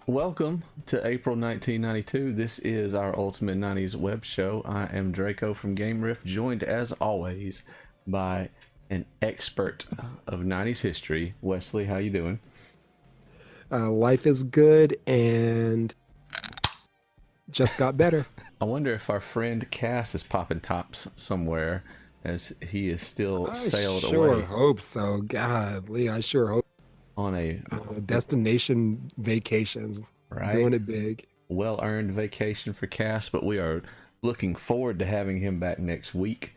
Welcome to April 1992. This is our Ultimate 90s web show. I am Draco from Game Riff, joined as always by an expert of 90s history. Wesley, how you doing? Life is good and just got better. I wonder if our friend Cass is popping tops somewhere as he is still I sailed sure away hope so. Godly, I sure hope. on a Destination vacations, right doing it big. well-earned vacation for Cass, but we are looking forward to having him back next week.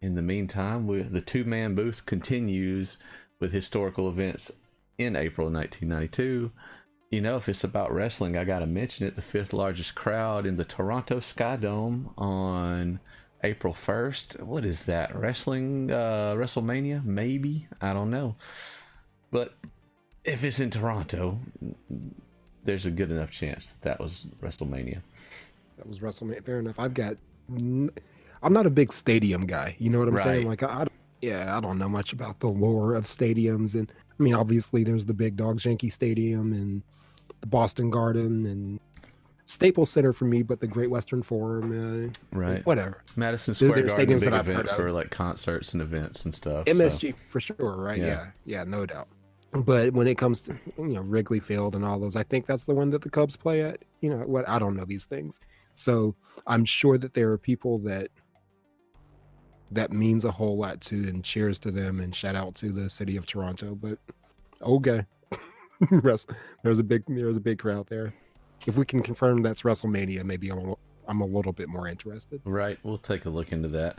In the meantime, the two-man booth continues with historical events in April 1992. You know, if it's about wrestling, I gotta mention it. The fifth largest crowd in the Toronto Sky Dome on April 1st. What is that? Wrestling? WrestleMania? Maybe? I don't know. But if it's in Toronto, there's a good enough chance that was WrestleMania. That was WrestleMania. Fair enough. I'm not a big stadium guy. You know what I'm saying? Right. Like, I don't know much about the lore of stadiums. And I mean, obviously, there's the big Dogs Yankee Stadium and the Boston Garden and Staples Center for me, but the Great Western Forum, Right. whatever. Madison Square They're Garden, stadiums big that I've heard event of. for like concerts and events and stuff. So, MSG for sure, right? Yeah. Yeah, no doubt. But when it comes to Wrigley Field and all those, I think that's the one that the Cubs play at. You know what? I don't know these things, so I'm sure that there are people that means a whole lot to, and cheers to them, and shout out to the city of Toronto. But okay, there's a big crowd there. If we can confirm that's WrestleMania, maybe I'm a little bit more interested. right, we'll take a look into that.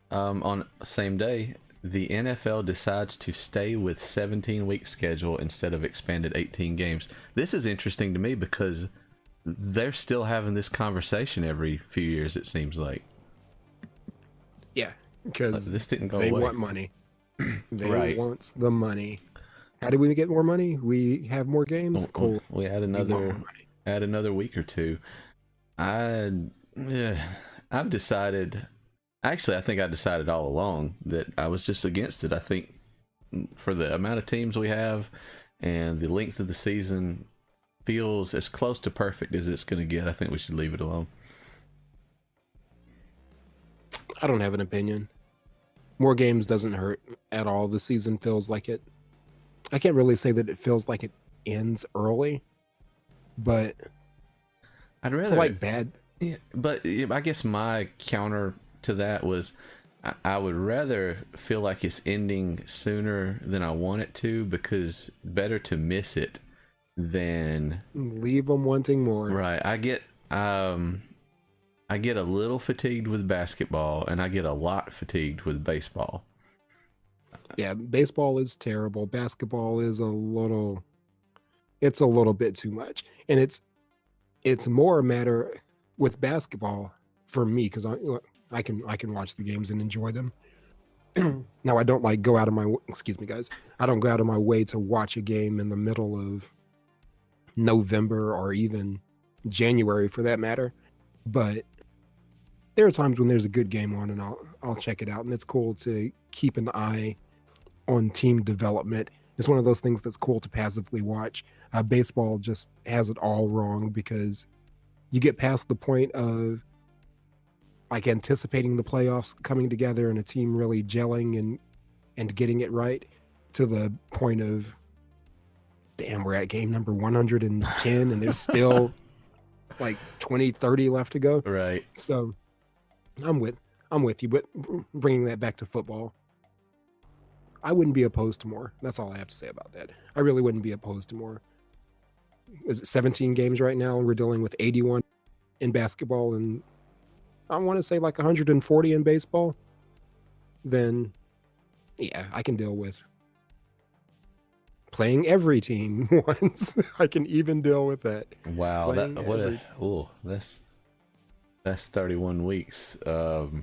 On the same day, the NFL decides to stay with 17-week schedule instead of expanded 18 games. This is interesting to me because they're still having this conversation every few years, it seems like. Yeah, because This didn't go they away. want money. They Right. want the money. How do we get more money? We have more games. Cool. We add We want more another money. week or two. I I've decided. Actually, I think I decided all along that I was just against it. I think for the amount of teams we have and the length of the season feels as close to perfect as it's going to get. I think we should leave it alone. I don't have an opinion. More games doesn't hurt at all. The season feels like it. I can't really say that it feels like it ends early, but I'd I rather feel like bad. Yeah, but I guess my counter to that was I would rather feel like it's ending sooner than I want it to, because better to miss it than Leave them wanting more. right. I get a little fatigued with basketball and I get a lot fatigued with baseball. Yeah, baseball is terrible. Basketball is it's a little bit too much. And it's more a matter with basketball for me, because I can watch the games and enjoy them. Now I don't like go out of my excuse me guys. I don't go out of my way to watch a game in the middle of November or even January for that matter. But there are times when there's a good game on and I'll check it out, and it's cool to keep an eye on team development. It's one of those things that's cool to passively watch. Baseball just has it all wrong, because you get past the point of like anticipating the playoffs coming together and a team really gelling and getting it right, to the point of, damn, we're at game number 110 and there's still like 20-30 left to go. Right. So I'm with you, but bringing that back to football, I wouldn't be opposed to more. That's all I have to say about that. I really wouldn't be opposed to more. Is it 17 games right now? We're dealing with 81 in basketball, and I want to say like 140 in baseball. Then, yeah, I can deal with playing every team once. I can even deal with that. Wow. Playing That's 31 weeks of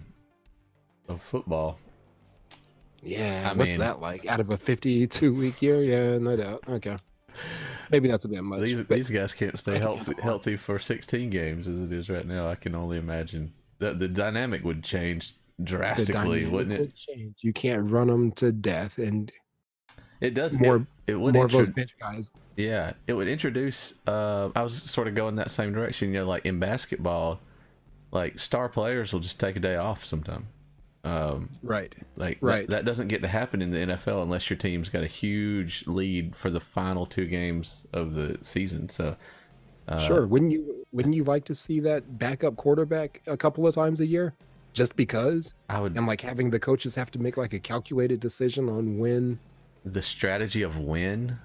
football. Yeah, I what's mean, that like? Out of a 52-week year? Yeah, no doubt. Okay. Maybe that's a bit much. These guys can't stay I can handle it. healthy for 16 games as it is right now. I can only imagine that the dynamic would change The drastically, dynamic wouldn't it? would change. You can't run them to death, and It does. More It would more of those bench guys. yeah, it would introduce. I was sort of going that same direction. You know, like in basketball, like star players will just take a day off sometime. Right. Like Right. that doesn't get to happen in the NFL unless your team's got a huge lead for the final 2 games of the season. So Sure. Wouldn't you like to see that backup quarterback a couple of times a year? Just because? I would. And like having the coaches have to make like a calculated decision on when The strategy of when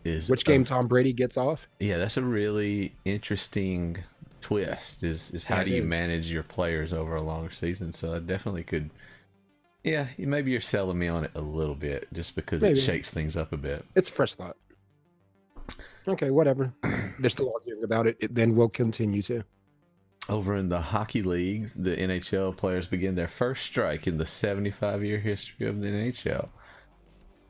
is which game Tom Brady gets off. yeah, that's a really interesting twist. Is how Yeah, do it you is. manage your players over a longer season? So I definitely could. Yeah, maybe you're selling me on it a little bit just because Maybe. it shakes things up a bit. It's a fresh thought. Okay, whatever. They're still arguing about it. Then we'll continue to. Over in the hockey league, the NHL players begin their first strike in the 75-year history of the NHL.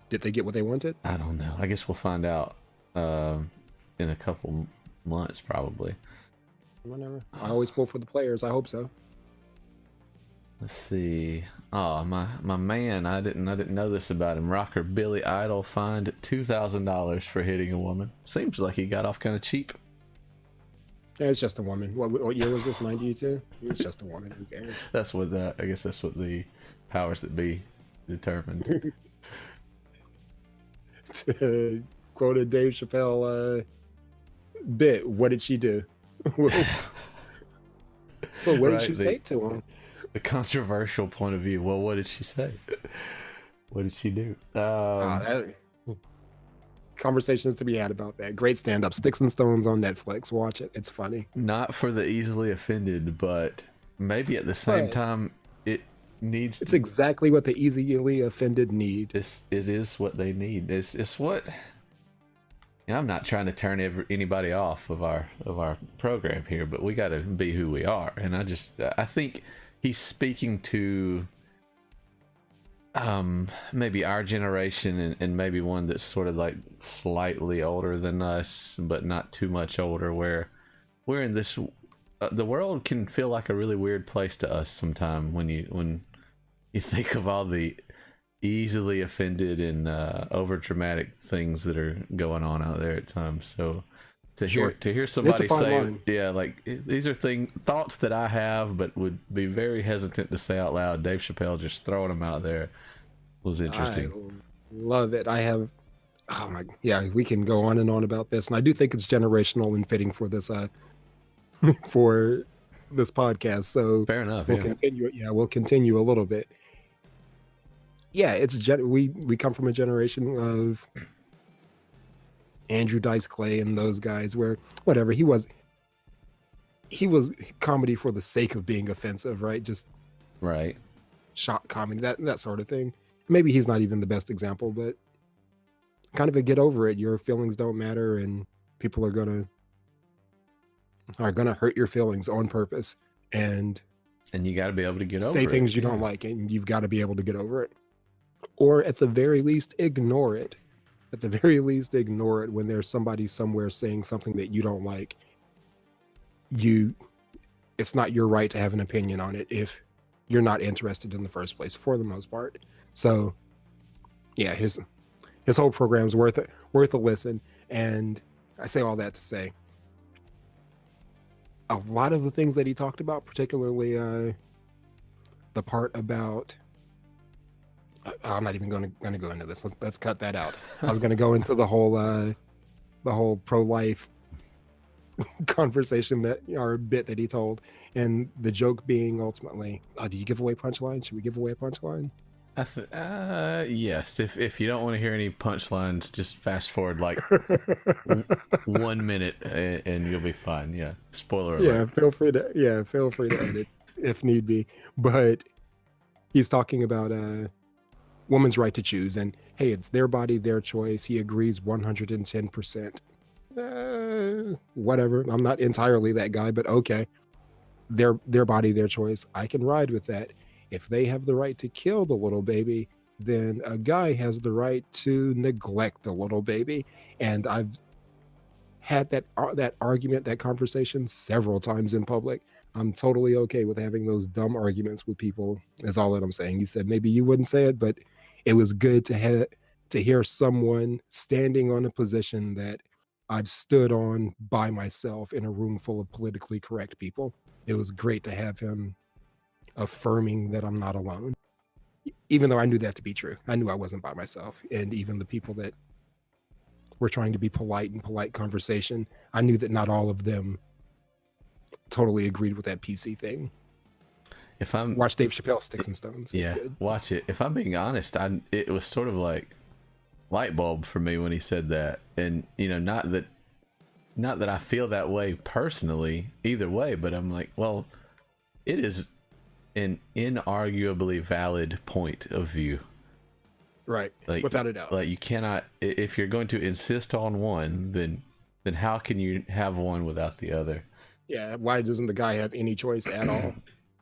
Did they get what they wanted? I don't know. I guess we'll find out in a couple months, probably. Whatever. I always pull for the players. I hope so. Let's see. Oh, my man! I didn't know this about him. Rocker Billy Idol fined $2,000 for hitting a woman. Seems like he got off kind of cheap. Yeah, it's just a woman. What year was this? 92? It's just a woman. Who cares? That's what I guess that's what the powers that be determined. To quote a Dave Chappelle bit, what did she do? Well, what did she say to him? The controversial point of view. Well, what did she say? What did she do? Conversations to be had about that. Great stand-up. Sticks and Stones on Netflix. Watch it. It's funny. Not for the easily offended, but maybe at the same time, it needs. It's exactly what the easily offended need. It is what they need. It's what. And I'm not trying to turn anybody off of our program here, but we got to be who we are. And I think he's speaking to maybe our generation and maybe one that's sort of like slightly older than us, but not too much older, where we're in this. The world can feel like a really weird place to us sometime when you think of all the easily offended and over dramatic things that are going on out there at times. So to hear somebody say line. Yeah, like these are thoughts that I have but would be very hesitant to say out loud. Dave Chappelle just throwing them out there was interesting. I love it. We can go on and on about this, and I do think it's generational and fitting for this for this podcast. So Fair enough. We'll continue. Yeah, we'll continue a little bit. Yeah, we come from a generation of Andrew Dice Clay and those guys where whatever he was comedy for the sake of being offensive, right? Just right. shock comedy, that sort of thing. Maybe he's not even the best example, but kind of a get over it. Your feelings don't matter, and people are gonna hurt your feelings on purpose, and you got to be able to get over it. Say things you don't like, and you've got to be able to get over it. Or at the very least, ignore it. At the very least, ignore it when there's somebody somewhere saying something that you don't like. It's not your right to have an opinion on it if you're not interested in the first place, for the most part. So, yeah, his whole program's worth a listen. And I say all that to say, a lot of the things that he talked about, particularly the part about. I'm not even going to go into this. Let's cut that out. I was going to go into the whole pro-life conversation or bit that he told, and the joke being ultimately, do you give away punchline? Should we give away a punchline? Yes. If you don't want to hear any punchlines, just fast forward like 1 minute and you'll be fine. Yeah. Spoiler alert. Yeah. Feel free to edit if need be. But he's talking about woman's right to choose, and hey, it's their body, their choice. He agrees 110%. Whatever. I'm not entirely that guy, but okay. Their body, their choice. I can ride with that. If they have the right to kill the little baby, then a guy has the right to neglect the little baby. And I've had that argument, that conversation several times in public. I'm totally okay with having those dumb arguments with people. Is all that I'm saying. You said maybe you wouldn't say it, but it was good to to hear someone standing on a position that I've stood on by myself in a room full of politically correct people. It was great to have him affirming that I'm not alone, even though I knew that to be true. I knew I wasn't by myself. And even the people that were trying to be polite in polite conversation, I knew that not all of them totally agreed with that PC thing. If I'm Watch Dave Chappelle Sticks and Stones. Yeah, watch it. If I'm being honest, it was sort of like light bulb for me when he said that. And not that I feel that way personally either way, but I'm like, well, it is an inarguably valid point of view. Right. Like, without a doubt. Like, you cannot, if you're going to insist on one, then how can you have one without the other? Yeah, why doesn't the guy have any choice at all?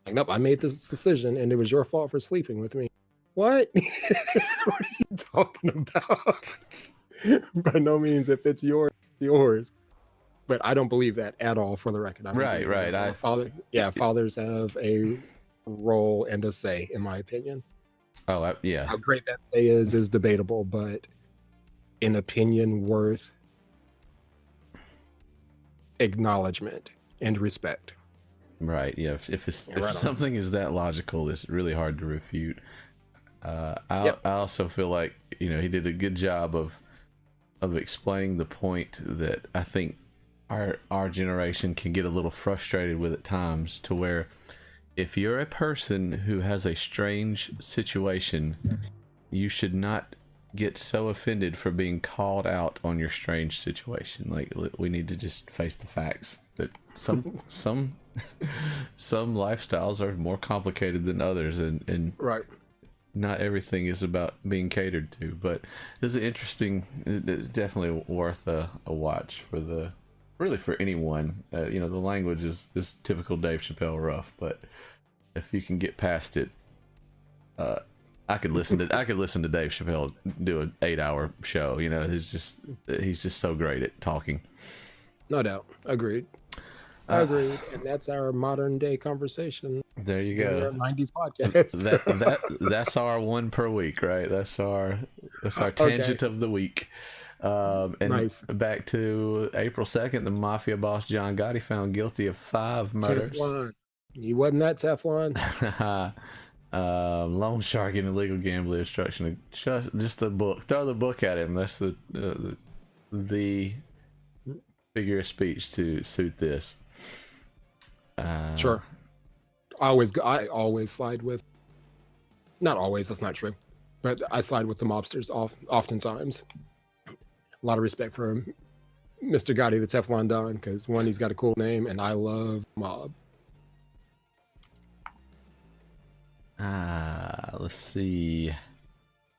Like, nope, I made this decision and it was your fault for sleeping with me. What? What are you talking about? By no means, if it's yours, it's yours. But I don't believe that at all, for the record. Right. Fathers have a role and a say, in my opinion. Oh, yeah. How great that say is debatable, but an opinion worth acknowledgement and respect. Right. Yeah. If something is that logical, it's really hard to refute. I also feel like he did a good job of explaining the point that I think our generation can get a little frustrated with at times, to where if you're a person who has a strange situation, you should not get so offended for being called out on your strange situation. Like, we need to just face the facts that some lifestyles are more complicated than others, and right. Not everything is about being catered to. But it's it's definitely worth a watch for anyone. The language is typical Dave Chappelle rough, but if you can get past it, I could listen to Dave Chappelle do an 8-hour show. He's just so great at talking. No doubt. Agreed. Agreed. And that's our modern day conversation. There you go. 90s podcast. That's our one per week, right? That's our tangent of the week. And nice. Back to April 2nd, the mafia boss John Gotti found guilty of 5 murders. Teflon. You wasn't that Teflon? Loan shark and illegal gambling, obstruction. Just the book. Throw the book at him. That's the figure of speech to suit this. Sure. I always side with. Not always. That's not true. But I side with the mobsters oftentimes. A lot of respect for him, Mr. Gotti, the Teflon Don, because one, he's got a cool name, and I love mob. Let's see.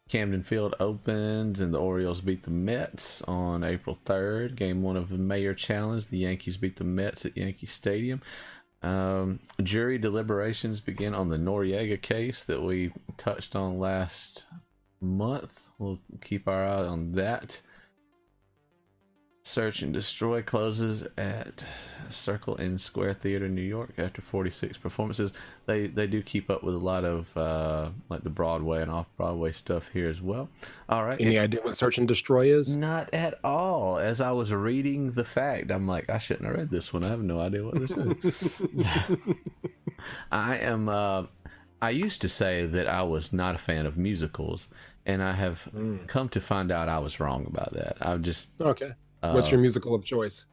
Camden Field opens and the Orioles beat the Mets on April 3rd. Game 1 of the Mayor Challenge. The Yankees beat the Mets at Yankee Stadium. Jury deliberations begin on the Noriega case that we touched on last month. We'll keep our eye on that. Search and Destroy closes at Circle N Square Theater, New York, after 46 performances. They do keep up with a lot of like the Broadway and off-Broadway stuff here as well. All right. Any idea what Search and Destroy is? Not at all. As I was reading the fact, I'm like, I shouldn't have read this one. I have no idea what this is. I used to say that I was not a fan of musicals, and I have come to find out I was wrong about that. I've just... Okay. What's your musical of choice?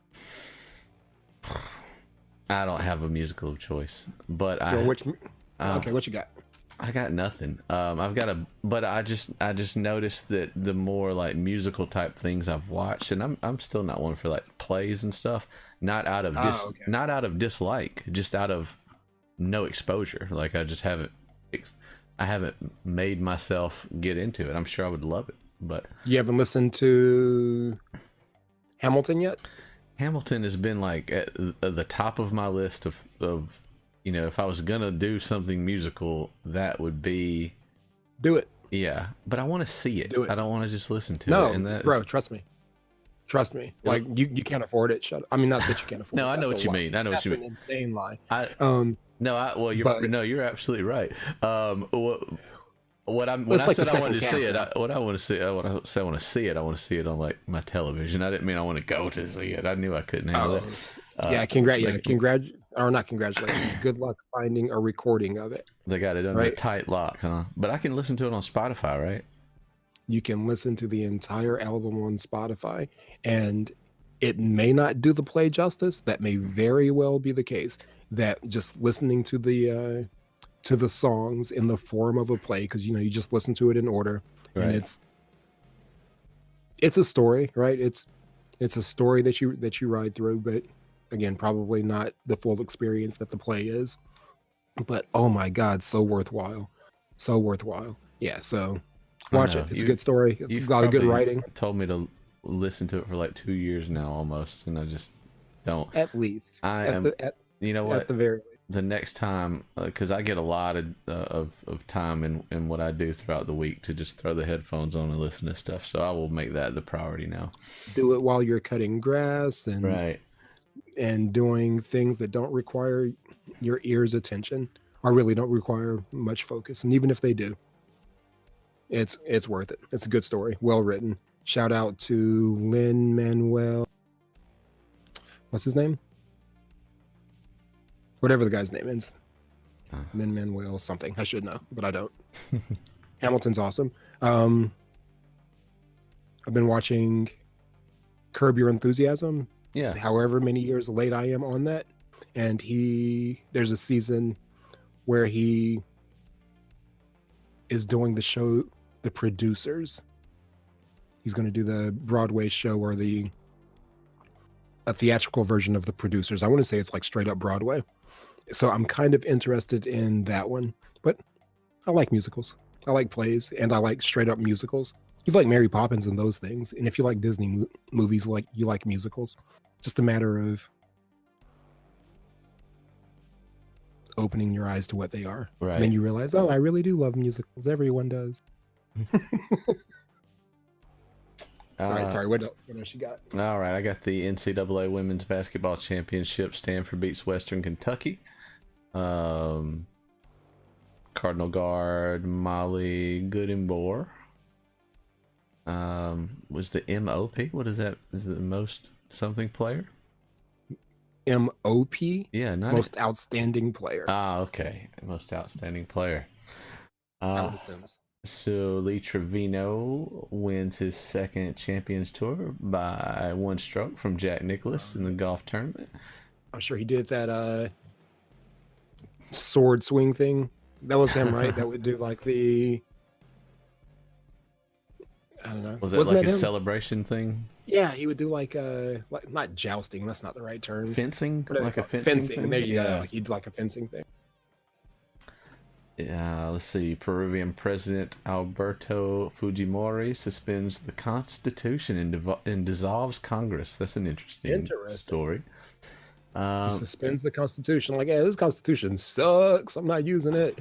I don't have a musical of choice, but okay, what you got? I got nothing. But I just noticed that the more like musical type things I've watched, and I'm still not one for like plays and stuff. Not out of dislike, just out of no exposure. Like I haven't made myself get into it. I'm sure I would love it, but you haven't listened to Hamilton yet? Hamilton has been like at the top of my list of if I was gonna do something musical, that would be... Do it. Yeah, but I want to see it. Do it. I don't want to just listen to it. No, bro, trust me. Like you can't afford it. Shut up. I mean, not that you can't afford it. No, I know what you mean. That's an insane lie. You're absolutely right. when I like said the I wanted second to see cast it, now. what I want to see, I want to say I want to see it. I want to see it on like my television. I didn't mean I want to go to see it. I knew I couldn't handle it. Yeah, not congratulations. Good luck finding a recording of it. They got it under Right. tight lock, huh? But I can listen to it on Spotify, right? You can listen to the entire album on Spotify, and it may not do the play justice. That may very well be the case. That just listening to the songs in the form of a play, because you just listen to it in order, and Right. it's a story, right? It's a story that you ride through, but again, probably not the full experience that the play is. But oh my God, so worthwhile, so worthwhile. Yeah, so I watch know. it. It's a good story. It's You've got a good probably writing. told me to listen to it for like 2 years now, almost, and I just don't. At least, You know what? at the very least. The next time, because I get a lot of time in what I do throughout the week to just throw the headphones on and listen to stuff. So I will make that the priority now. Do it while you're cutting grass Right. and doing things that don't require your ears' attention, or really don't require much focus. And even if they do, it's worth it. It's a good story, well written. Shout out to Lin-Manuel. What's his name? Whatever the guy's name is. Lin-Manuel something. I should know, but I don't. Hamilton's awesome. I've been watching Curb Your Enthusiasm. Yeah. However many years late I am on that. And there's a season where he is doing the show The Producers. He's going to do the Broadway show, or a theatrical version of The Producers. I want to say it's like straight up Broadway. So I'm kind of interested in that one. But I like musicals. I like plays, and I like straight up musicals. You like Mary Poppins and those things. And if you like Disney movies, you like musicals. Just a matter of opening your eyes to what they are. Right. And then you realize, oh, I really do love musicals. Everyone does. All right, sorry. What else you got? All right, I got the NCAA Women's Basketball Championship. Stanford beats Western Kentucky. Cardinal guard Molly Goodenboer was the MOP. What is that? Is it the most something player? MOP? Yeah, most outstanding player. Okay, most outstanding player. I would assume. So Lee Trevino wins his second Champions Tour by 1 stroke from Jack Nicklaus in the golf tournament. I'm sure he did that sword swing thing. That was him, right? That would do like the, I don't know. Was that like a celebration thing? Yeah, he would do like not jousting. That's not the right term. Fencing, like a fencing thing? There you go. Like he'd do like a fencing thing. Yeah, let's see. Peruvian President Alberto Fujimori suspends the Constitution and dissolves Congress. That's an interesting story. He suspends the Constitution. Like, yeah, this Constitution sucks. I'm not using it.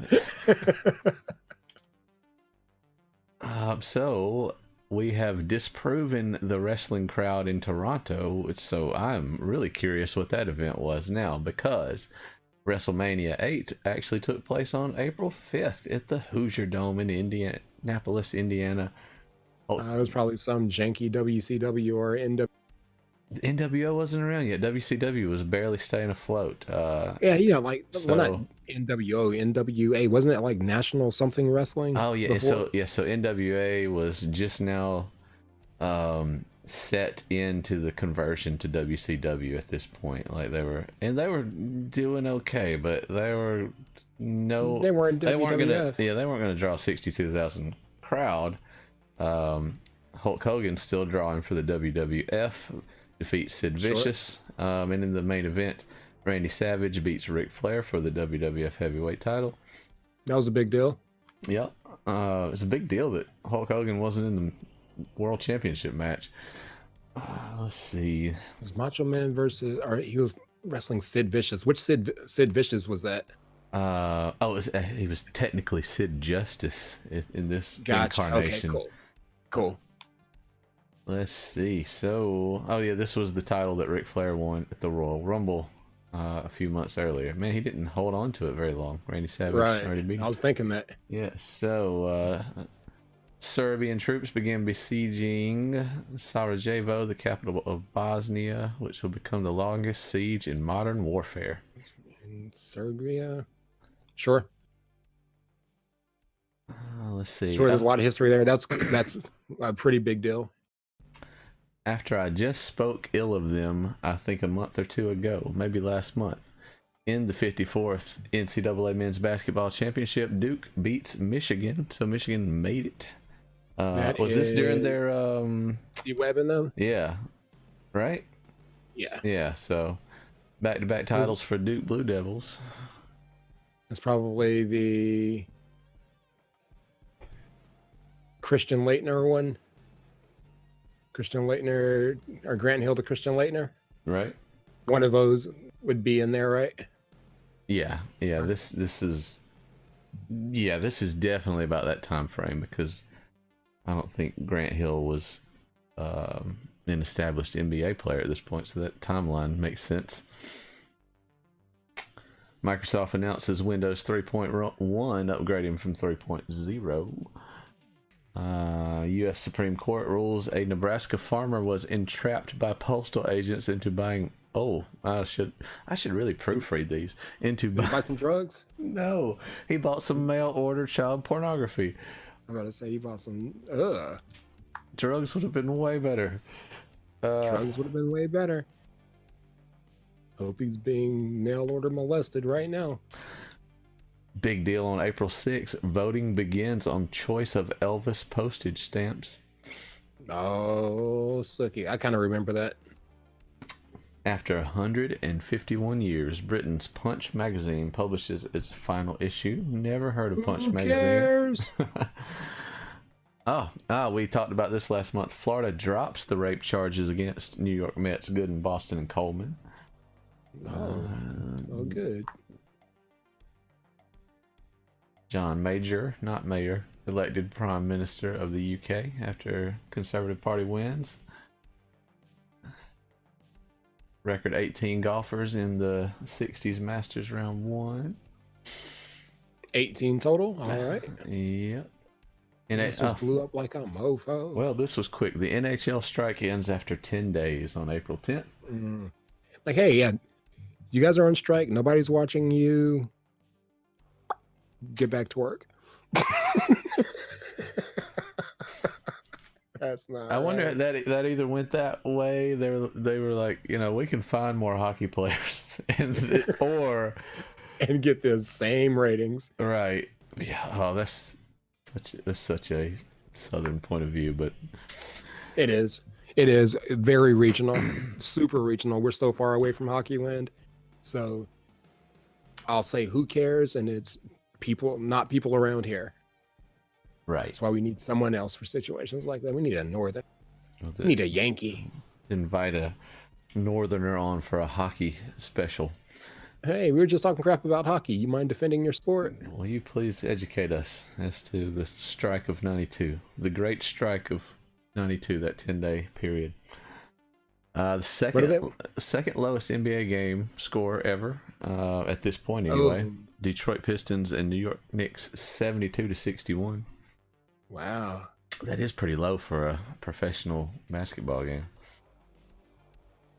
So we have disproven the wrestling crowd in Toronto. So I'm really curious what that event was now, because WrestleMania 8 actually took place on April 5th at the Hoosier Dome in Indianapolis, Indiana. It was probably some janky WCW or NWO wasn't around yet. WCW was barely staying afloat. Not NWO, NWA. Wasn't it like National Something Wrestling? Oh yeah, before? So NWA was just now set into the conversion to WCW at this point. Like they were doing okay, but they weren't gonna draw 62,000 crowd. Hulk Hogan's still drawing for the WWF, defeats Sid Vicious, and in the main event, Randy Savage beats Ric Flair for the WWF Heavyweight title. That was a big deal. Yeah, it's a big deal that Hulk Hogan wasn't in the World Championship match. Let's see. It was Macho Man he was wrestling Sid Vicious. Which Sid Vicious was that? He was technically Sid Justice in this incarnation. Okay, cool. Let's see. So, this was the title that Ric Flair won at the Royal Rumble a few months earlier. Man, he didn't hold on to it very long. Randy Savage Right. already beat I him. was thinking that. Yeah, so Serbian troops began besieging Sarajevo, the capital of Bosnia, which will become the longest siege in modern warfare. In Serbia. Sure. Let's see. Sure, there's a lot of history there. That's a pretty big deal. After I just spoke ill of them, I think a month or two ago, maybe last month, in the 54th NCAA Men's Basketball Championship, Duke beats Michigan, so Michigan made it. Was this during their Web in them? Yeah, right? Yeah. Yeah, so back-to-back titles for Duke Blue Devils. It's probably the Christian Leitner one. Christian Leitner or Grant Hill to Christian Leitner. Right. One of those would be in there, right? Yeah. This is definitely about that time frame, because I don't think Grant Hill was an established NBA player at this point, so that timeline makes sense. Microsoft announces Windows 3.1 upgrading from 3.0. U.S. Supreme Court rules a Nebraska farmer was entrapped by postal agents into buying. Oh, I should really proofread these. Did he buy some drugs? No, he bought some mail order child pornography. I'm about to say he bought some. Drugs would have been way better. Drugs would have been way better. Hope he's being mail order molested right now. Big deal on April 6th. Voting begins on choice of Elvis postage stamps. Oh, sucky. I kind of remember that. After 151 years, Britain's Punch magazine publishes its final issue. Never heard of Punch magazine. Cares? We talked about this last month. Florida drops the rape charges against New York Mets Gooden, Boston, and Coleman. Oh, good. John Major, not Mayor, elected Prime Minister of the UK after Conservative Party wins. Record 18 golfers in the 60s Masters round 1. 18 total? All right. Yep. And This just blew up like a mofo. Well, this was quick. The NHL strike ends after 10 days on April 10th. Like, hey, yeah, you guys are on strike. Nobody's watching you. Get back to work. That's not. I wonder that either went that way. They were like, we can find more hockey players, and get the same ratings. Right. Yeah. Oh, that's such a southern point of view, but it is very regional, super regional. We're so far away from hockey land, so I'll say who cares, and it's not people around here. Right. That's why we need someone else for situations like that. We need a northern. We need a Yankee. Invite a northerner on for a hockey special. Hey, we were just talking crap about hockey. You mind defending your sport? Will you please educate us as to the strike of 92, the great strike of 92, that 10-day period. The second lowest NBA game score ever at this point anyway. Oh. Detroit Pistons and New York Knicks 72-61. Wow. That is pretty low for a professional basketball game.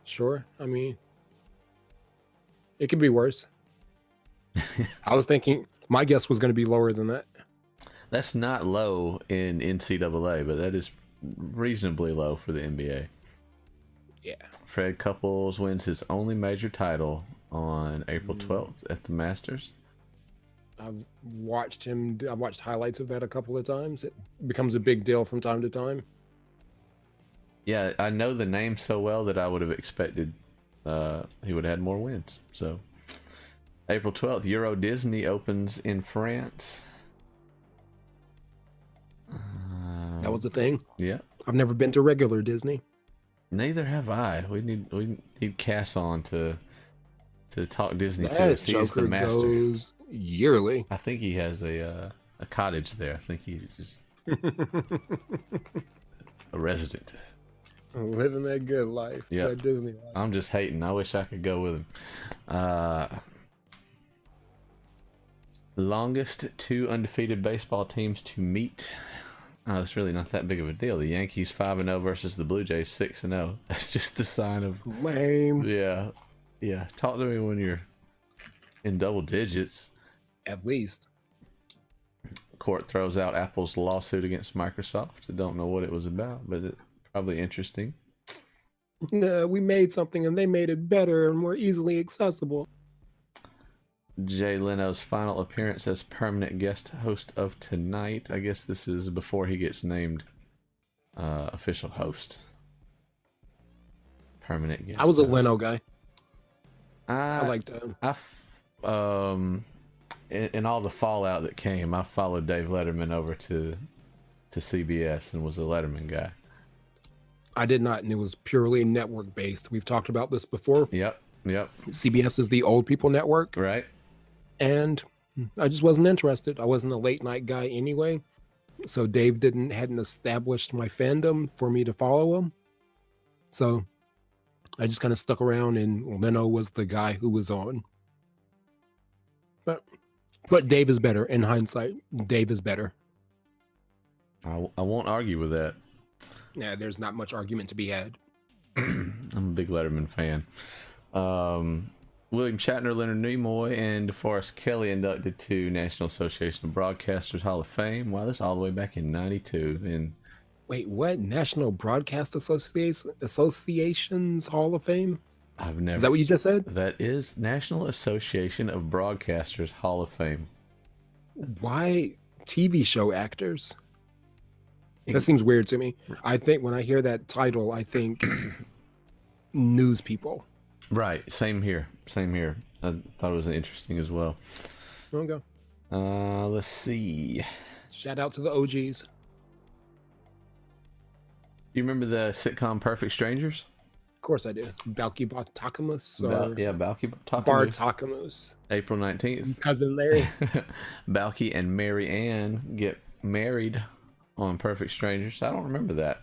Sure. I mean, it could be worse. I was thinking, my guess was going to be lower than that. That's not low in NCAA, but that is reasonably low for the NBA. Yeah. Fred Couples wins his only major title on April 12th at the Masters. I've watched highlights of that a couple of times. It becomes a big deal from time to time. Yeah, I know the name so well that I would have expected he would have had more wins. So, April 12th, Euro Disney opens in France. That was the thing? Yeah. I've never been to regular Disney. Neither have I. We need Cass on to talk Disney to us. He is the master. Goes yearly. I think he has a cottage there. I think he's just a resident. Living that good life, Yep. that Disney life. I'm just hating. I wish I could go with him. Longest two undefeated baseball teams to meet. Oh, it's really not that big of a deal. The Yankees 5-0 versus the Blue Jays 6-0. That's just a sign of lame. Yeah. Talk to me when you're in double digits. At least. Court throws out Apple's lawsuit against Microsoft. I don't know what it was about, but it's probably interesting. No, we made something and they made it better and more easily accessible. Jay Leno's final appearance as permanent guest host of Tonight. I guess this is before he gets named official host. Permanent guest. I was a host. Leno guy. I liked him. In all the fallout that came, I followed Dave Letterman over to CBS and was a Letterman guy. I did not, and it was purely network based. We've talked about this before. Yep. CBS is the old people network. Right. And I just wasn't interested. I wasn't a late night guy anyway. So Dave hadn't established my fandom for me to follow him. So I just kind of stuck around, and Leno was the guy who was on. But Dave is better. In hindsight, Dave is better. I won't argue with that. Yeah, there's not much argument to be had. I'm a big Letterman fan. William Shatner, Leonard Nimoy, and DeForest Kelley inducted to National Association of Broadcasters Hall of Fame. Wow, this all the way back in '92. And wait, what? National Broadcast Association's Hall of Fame? I've never. Is that what you just said? That is National Association of Broadcasters Hall of Fame. Why TV show actors? That seems weird to me. I think when I hear that title, I think news people. Right. Same here. I thought it was interesting as well. Okay. Let's see. Shout out to the OGs. You remember the sitcom Perfect Strangers? Of course I do. Balky Bartakamus. Balky Bartakamus. April 19th. Cousin Larry. Balky and Mary Ann get married on Perfect Strangers. I don't remember that.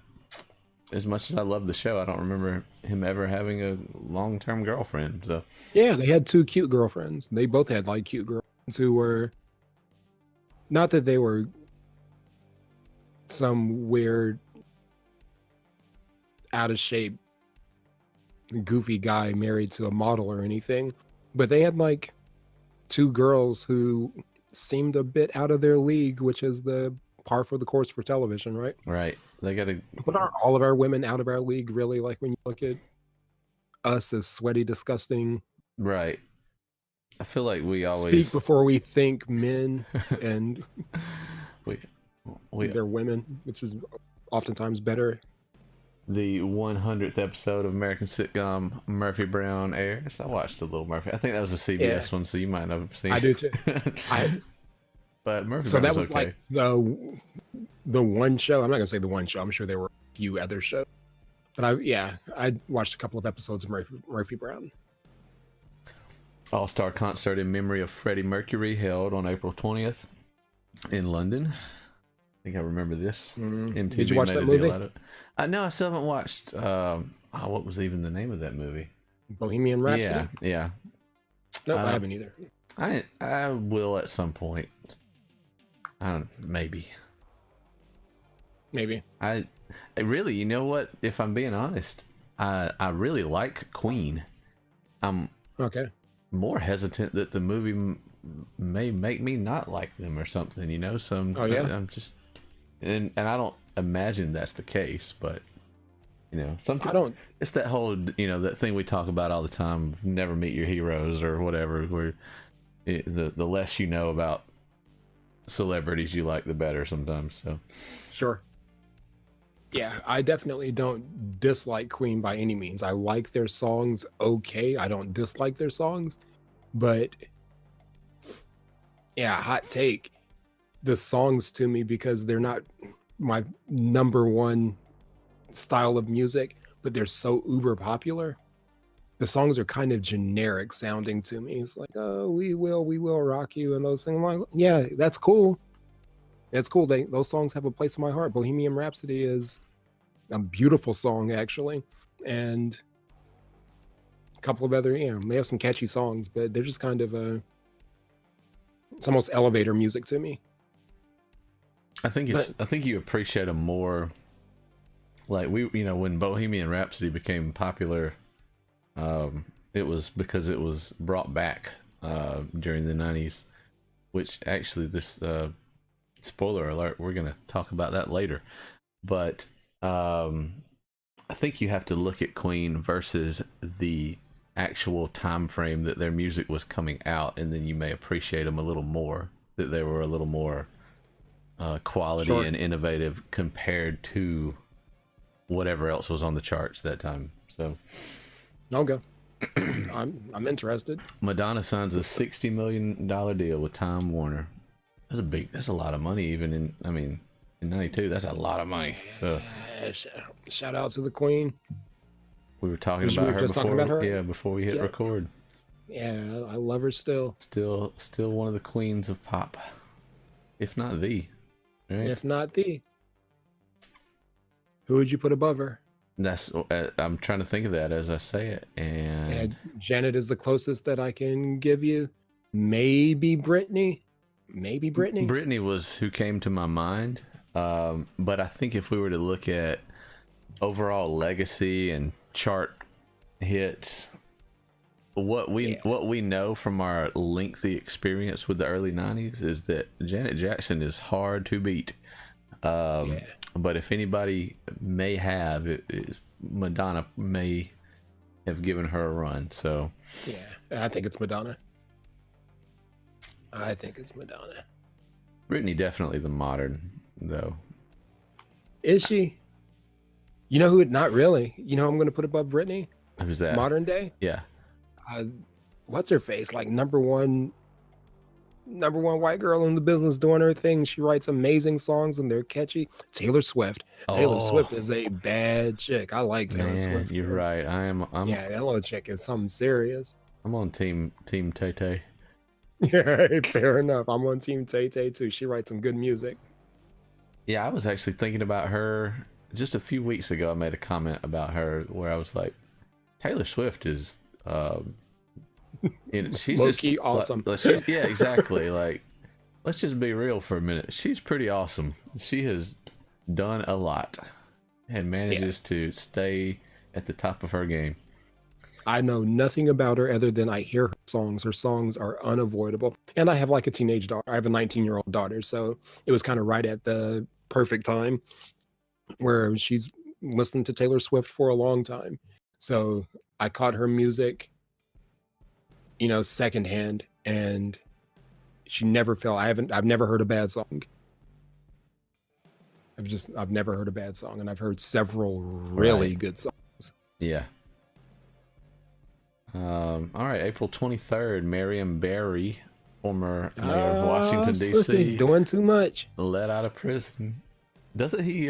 As much as I love the show, I don't remember him ever having a long-term girlfriend. So yeah, they had two cute girlfriends. They both had like cute girlfriends who were not that they were some weird, out of shape, goofy guy married to a model or anything, but they had like two girls who seemed a bit out of their league, which is the par for the course for television, right? Right. They gotta. But aren't all of our women out of our league, really? Like when you look at us as sweaty, disgusting. Right. I feel like we always speak before we think men, and we they're women, which is oftentimes better. The 100th episode of American sitcom Murphy Brown airs. I watched a little Murphy. I think that was a CBS one, so you might not have seen. I do too. But Murphy. So Brown that was okay. Like the one show. I'm not gonna say the one show. I'm sure there were a few other shows. But I watched a couple of episodes of Murphy Brown. All-Star concert in memory of Freddie Mercury held on April 20th in London. I think I remember this. MTV Did you watch made that a movie? deal out of it. No, I still haven't watched. What was even the name of that movie? Bohemian Rhapsody? Yeah. No, I haven't either. I will at some point. Maybe. I really, you know what? If I'm being honest, I really like Queen. I'm more hesitant that the movie may make me not like them or something. You know, I'm just, and I don't imagine that's the case, but you know, sometimes it's that whole that thing we talk about all the time. Never meet your heroes or whatever. Where the less you know about celebrities you like, the better sometimes. So sure. Yeah, I definitely don't dislike Queen by any means. I like their songs okay. I don't dislike their songs, but yeah, hot take. The songs to me, because they're not my number one style of music, but they're so uber popular. The songs are kind of generic sounding to me. It's like, oh, we will rock you, and those things. I'm like, yeah, that's cool. That's cool. Those songs have a place in my heart. Bohemian Rhapsody is a beautiful song actually, and a couple of other, they have some catchy songs, but they're just kind of it's almost elevator music to me. I think you appreciate them more. Like when Bohemian Rhapsody became popular, it was because it was brought back during the 90s, which actually this spoiler alert, we're gonna talk about that later. But I think you have to look at Queen versus the actual time frame that their music was coming out, and then you may appreciate them a little more, that they were a little more quality and innovative compared to whatever else was on the charts that time. So okay. I'm interested. Madonna signs a $60 million deal with Time Warner. That's a lot of money, even in in 92, that's a lot of money. So shout out to the Queen. We were talking about her before. Yeah, before we hit record. Yeah, I love her still. Still one of the queens of pop, if not the. Right? If not the. Who would you put above her? That's I'm trying to think of that as I say it, and Janet is the closest that I can give you. Maybe Britney. Britney was who came to my mind, but I think if we were to look at overall legacy and chart hits, what we know from our lengthy experience with the early 90s is that Janet Jackson is hard to beat. But if anybody may have Madonna may have given her a run. So yeah, I think it's Madonna. Britney definitely the modern though. Is she? You know who? Not really. You know who I'm going to put above Britney? Who's that? Modern day? Yeah. What's her face? Like number one white girl in the business doing her thing. She writes amazing songs and they're catchy. Taylor Swift. Taylor Swift is a bad chick. I like Taylor Swift. You're right. I'm yeah, that little chick is something serious. I'm on team Tay Tay. Yeah, fair enough. I'm on team Tay Tay too. She writes some good music. Yeah, I was actually thinking about her just a few weeks ago. I made a comment about her where I was like, Taylor Swift is she's low-key just awesome. Yeah, exactly. Like, let's just be real for a minute. She's pretty awesome. She has done a lot and manages to stay at the top of her game. I know nothing about her other than I hear her songs. Her songs are unavoidable. And I have like a teenage daughter. I have a 19-year-old daughter. So it was kind of right at the perfect time where she's listened to Taylor Swift for a long time. So I caught her music, secondhand, and she never fell. I've never heard a bad song. I've never heard a bad song, and I've heard several really good songs. Yeah. All right, April 23rd, Marion Barry, former mayor of Washington, D.C. Doing too much. Let out of prison. Doesn't he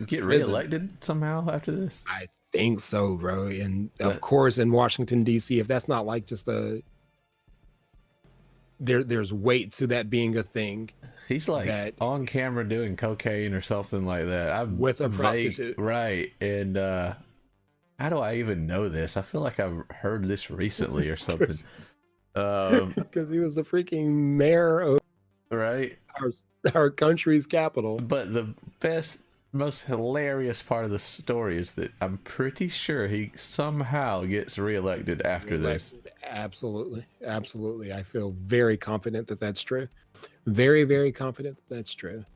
get reelected somehow after this? I think so, bro. And of course, in Washington, D.C., if that's not like just there's weight to that being a thing. He's like on camera doing cocaine or something like that. With a prostitute. Right. And how do I even know this? I feel like I've heard this recently or something. Because he was the freaking mayor of our country's capital. But the most hilarious part of the story is that I'm pretty sure he somehow gets reelected after this. Absolutely. I feel very confident that that's true. Very, very confident that that's true.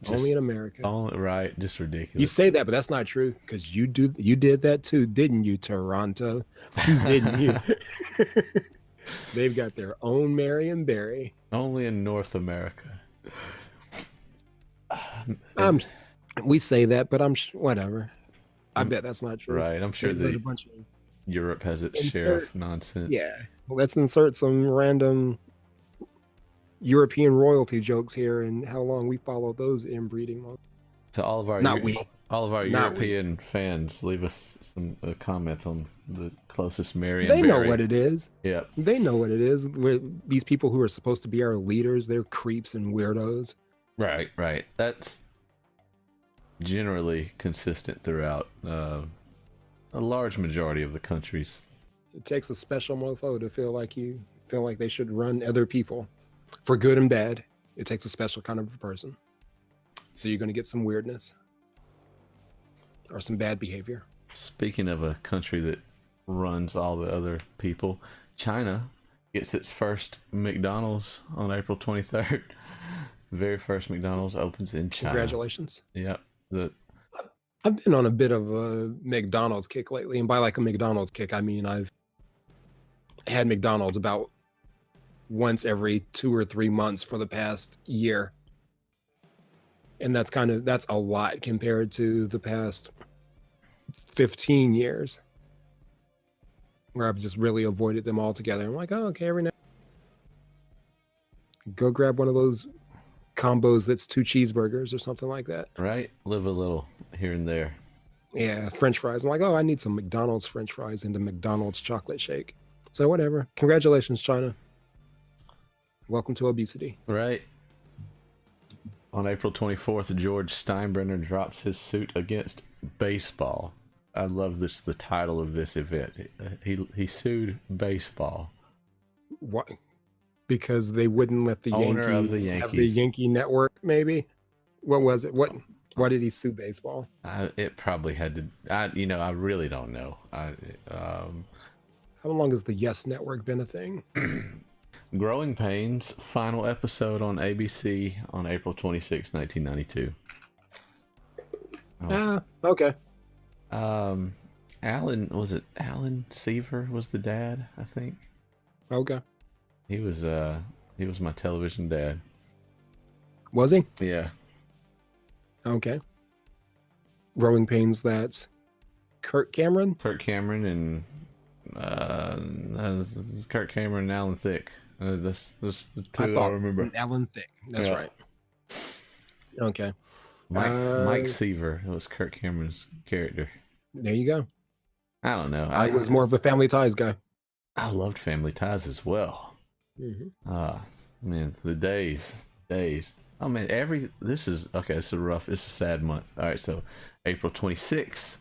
Only in America. Right, just ridiculous. You say that, but that's not true because you did that too, didn't you, Toronto? Didn't you? They've got their own Marion Barry. Only in North America. We say that, but whatever. I bet that's not true. Right, I'm sure Europe has its share of nonsense. Yeah, let's insert some random European royalty jokes here and how long we follow those inbreeding laws. To all of our European fans, leave us some comments on the closest Marion Barry. They know what it is. Yeah, they know what it is. These people who are supposed to be our leaders, they're creeps and weirdos. Right. generally consistent throughout a large majority of the countries. It takes a special mofo to feel like they should run other people, for good and bad. It takes a special kind of a person. So you're going to get some weirdness or some bad behavior. Speaking of a country that runs all the other people, China gets its first McDonald's on April 23rd. Very first McDonald's opens in China. Congratulations. Yep. I've been on a bit of a McDonald's kick lately. And by like a McDonald's kick, I mean I've had McDonald's about once every 2 or 3 months for the past year. And that's a lot compared to the past 15 years where I've just really avoided them altogether. I'm like, oh, okay, every now go grab one of those combos that's 2 cheeseburgers or something like that. Right? Live a little here and there. Yeah, French fries. I'm like, oh, I need some McDonald's French fries and the McDonald's chocolate shake. So whatever. Congratulations, China. Welcome to obesity. Right. On April 24th, George Steinbrenner drops his suit against baseball. I love this. The title of this event. He sued baseball. What? Because they wouldn't let the Owner Yankees, of the Yankees have the Yankee network. Maybe. What was it? Why did he sue baseball? It probably had to. I really don't know. How long has the Yes Network been a thing? Growing Pains final episode on ABC on April 26, 1992. Okay. Alan Seaver was the dad, I think. Okay. He was my television dad. Was he? Yeah. Okay. Growing Pains, that's Kirk Cameron? Kirk Cameron and Alan Thicke. That's the two I remember. Alan Thicke. That's right. Okay. Mike Seaver. It was Kirk Cameron's character. There you go. I don't know. I was more of a Family Ties guy. I loved Family Ties as well. Mm-hmm. Man, the days. Oh man, this is a sad month. All right, so April 26th,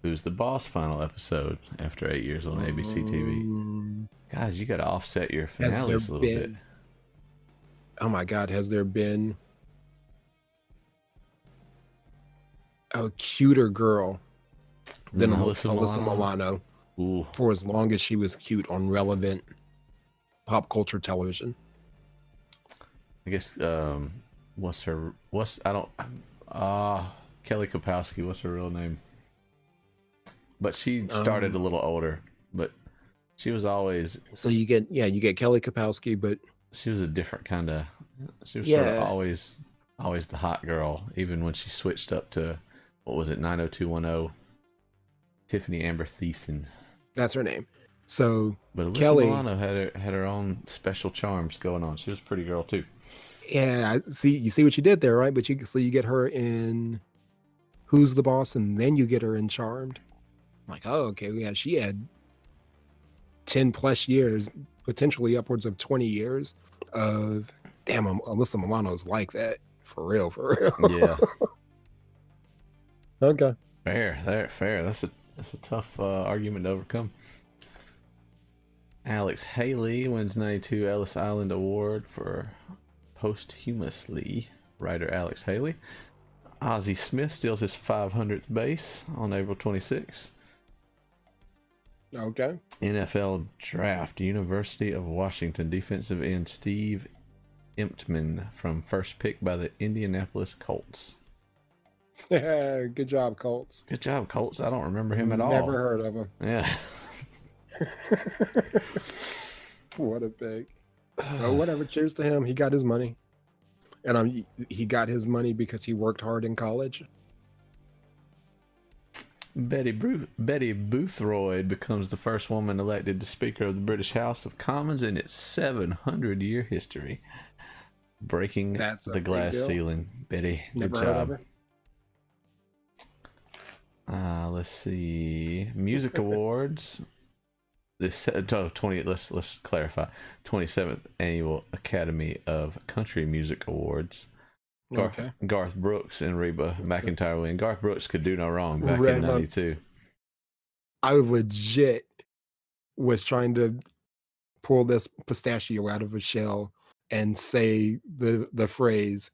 Who's the Boss final episode after 8 years on ABC TV. Guys, you got to offset your finales a little bit. Oh my God, has there been a cuter girl than Alyssa Milano for as long as she was cute on relevant pop culture television? I guess Kelly Kapowski, what's her real name? But she started a little older, but she was always. So you get Kelly Kapowski, but she was a different kind of. She was sort of always the hot girl, even when she switched up to what was it, 90210. Tiffany Amber Thiessen. That's her name. So, but Alyssa Kelly Milano had her own special charms going on. She was a pretty girl too. Yeah, you see what you did there, right? But you get her in Who's the Boss, and then you get her in Charmed. I'm like, oh, okay, yeah, she had 10 plus years, potentially upwards of 20 years of Alyssa Milano's like that. For real. Yeah. Okay. Fair. That's a tough argument to overcome. Alex Haley wins 92 Ellis Island Award for posthumously. Writer Alex Haley. Ozzie Smith steals his 500th base on April 26th. Okay. NFL Draft. University of Washington defensive end Steve Emptman from first pick by the Indianapolis Colts. Good job, Colts. Good job, Colts. I don't remember him at all. Never heard of him. Yeah. What a pig. Oh, whatever. Cheers to him. He got his money. And he got his money because he worked hard in college. Betty Boothroyd becomes the first woman elected to Speaker of the British House of Commons in its 700-year history. Breaking the glass ceiling. Betty, never good heard job. Of her. Let's see. Music awards. Let's clarify. 27th Annual Academy of Country Music Awards. Okay. Garth Brooks and Reba McEntire win. Garth Brooks could do no wrong back Red in Love- '92. I legit was trying to pull this pistachio out of a shell and say the phrase,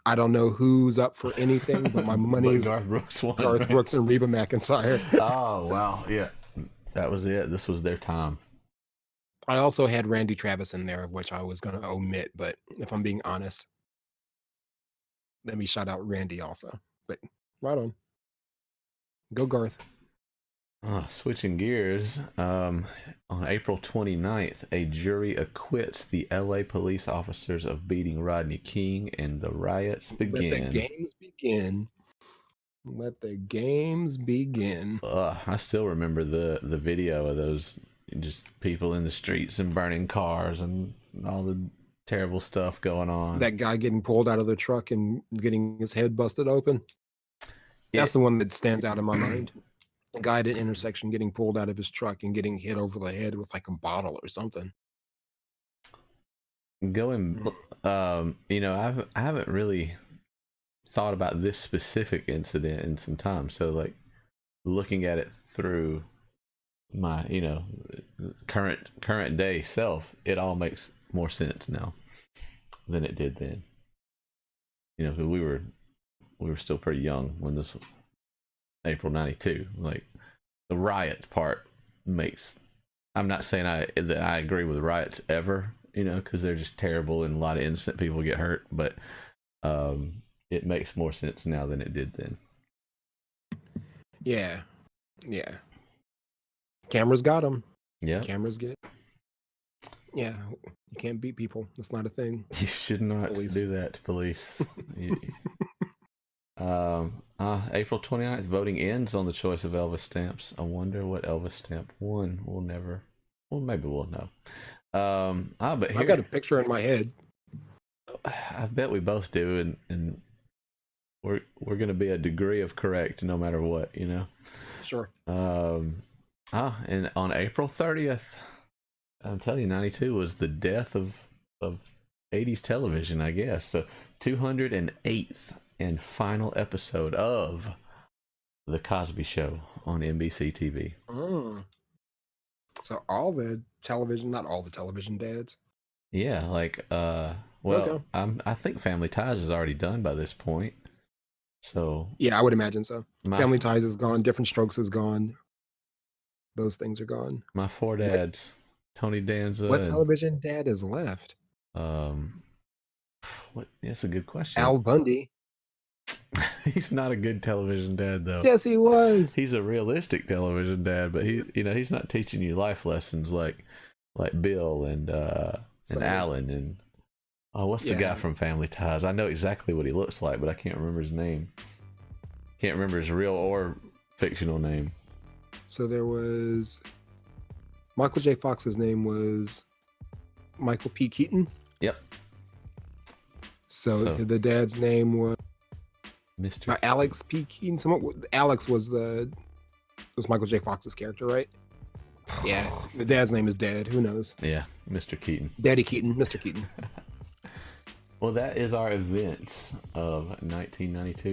I don't know who's up for anything, but my money's Garth Brooks won. Garth right? Brooks and Reba McEntire. Oh wow, yeah, that was it. This was their time. I also had Randy Travis in there, which I was going to omit, but if I'm being honest, let me shout out Randy also. But right on. Go Garth. Switching gears, on April 29th, a jury acquits the LA police officers of beating Rodney King, and the riots begin. Let the games begin. Let the games begin. I still remember the video of those just people in the streets and burning cars and all the terrible stuff going on. That guy getting pulled out of the truck and getting his head busted open. That's the one that stands out in my mind. A guy at an intersection getting pulled out of his truck and getting hit over the head with like a bottle or something. I haven't really thought about this specific incident in some time. So like looking at it through my, current day self, it all makes more sense now than it did then. We were still pretty young when this was April '92. Like the riot part makes. I'm not saying that I agree with riots ever, because they're just terrible and a lot of innocent people get hurt. But it makes more sense now than it did then. Yeah. Cameras got them. Yeah. Cameras get. Yeah, you can't beat people. That's not a thing. You should not do that to police. April 29th, voting ends on the choice of Elvis stamps. I wonder what Elvis stamp won. Maybe we'll know. But here, I got a picture in my head. I bet we both do, and we're gonna be a degree of correct no matter what, Sure. And on April 30th, I'm telling you, '92 was the death of 80s television, I guess. So 208th and final episode of The Cosby Show on NBC TV. So all the television, not all the television dads. Yeah, Okay. I think Family Ties is already done by this point. So yeah, I would imagine so. Family Ties is gone. Different Strokes is gone. Those things are gone. My four dads, Tony Danza. What television dad is left? That's a good question. Al Bundy. He's not a good television dad, though. Yes, he was. He's a realistic television dad, but he's not teaching you life lessons like Bill and Alan and what's the guy from Family Ties? I know exactly what he looks like, but I can't remember his name. Can't remember his real or fictional name. So there was Michael J. Fox's name was Michael P. Keaton. Yep. So the dad's name was Mr. Alex P. Keaton. Alex was Michael J. Fox's character, right? Yeah. The dad's name is Dad. Who knows? Yeah, Mr. Keaton. Daddy Keaton, Mr. Keaton. Well, that is our events of 1992.